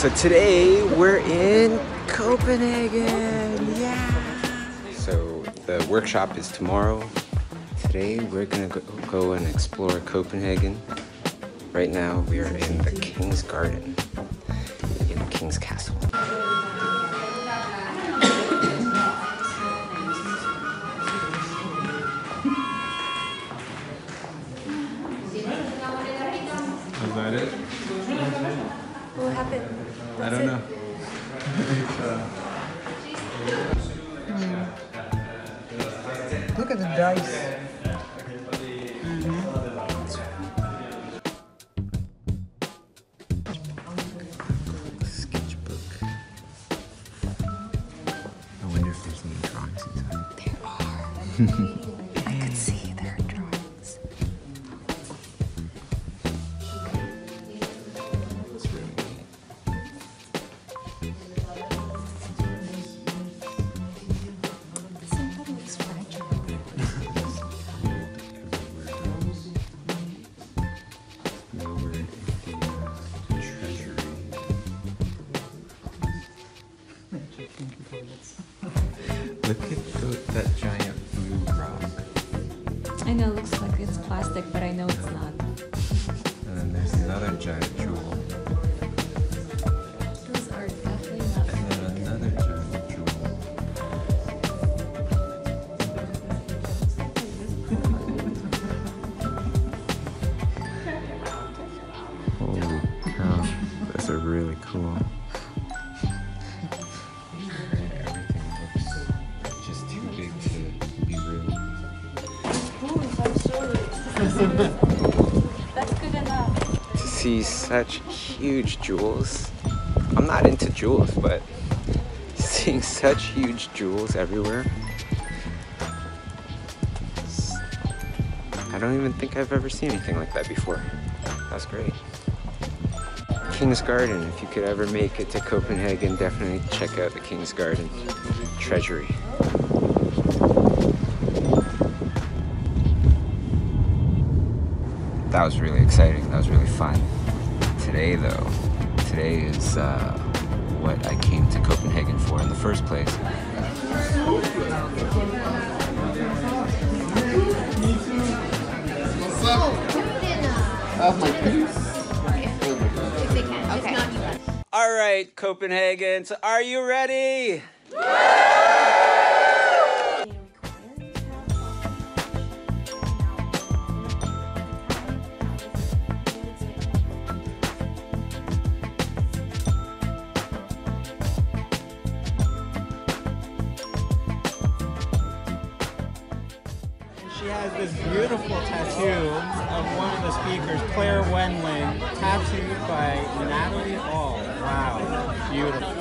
So today we're in Copenhagen, yeah! So the workshop is tomorrow. Today we're gonna go and explore Copenhagen. Right now we are in the King's Garden, in the King's Castle. Is that it? What happened? I don't know. Look at the dice. Sketchbook. I wonder if there's any drawings inside. There are. I could see their drawings. It's really neat. Something looks fragile. Lowered in the treasury. Look at that giant blue rock. I know it looks like it's plastic, but I know it's not. And then there's another giant jewel. Those are definitely not. And then another giant jewel. Holy cow, those are really cool. Everything looks just too big to be real. That's good enough. To see such huge jewels. I'm not into jewels, but seeing such huge jewels everywhere. I don't even think I've ever seen anything like that before. That's great. King's Garden, if you could ever make it to Copenhagen, definitely check out the King's Garden Treasury. That was really exciting. That was really fun. Today, though, today is what I came to Copenhagen for in the first place. Oh my goodness. Okay. All right, Copenhagen, so are you ready? She has this beautiful tattoo of one of the speakers, Claire Wendling, tattooed by Natalie Hall. Wow, beautiful.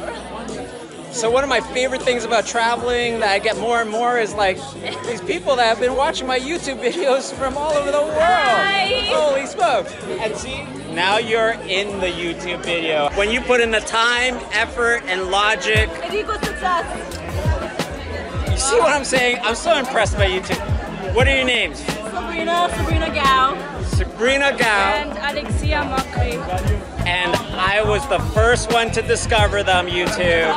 So one of my favorite things about traveling that I get more and more is like these people that have been watching my YouTube videos from all over the world. Hi. Holy smokes. And see, now you're in the YouTube video. When you put in the time, effort, and logic. It equals success. You see what I'm saying? I'm so impressed by YouTube. What are your names? Sabrina Gao, Sabrina Gao. and Alexia Mokri. And I was the first one to discover them, YouTube.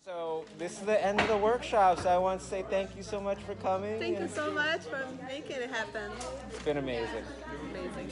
So this is the end of the workshop, so I want to say thank you so much for coming. Thank you so much for making it happen. It's been amazing. Amazing.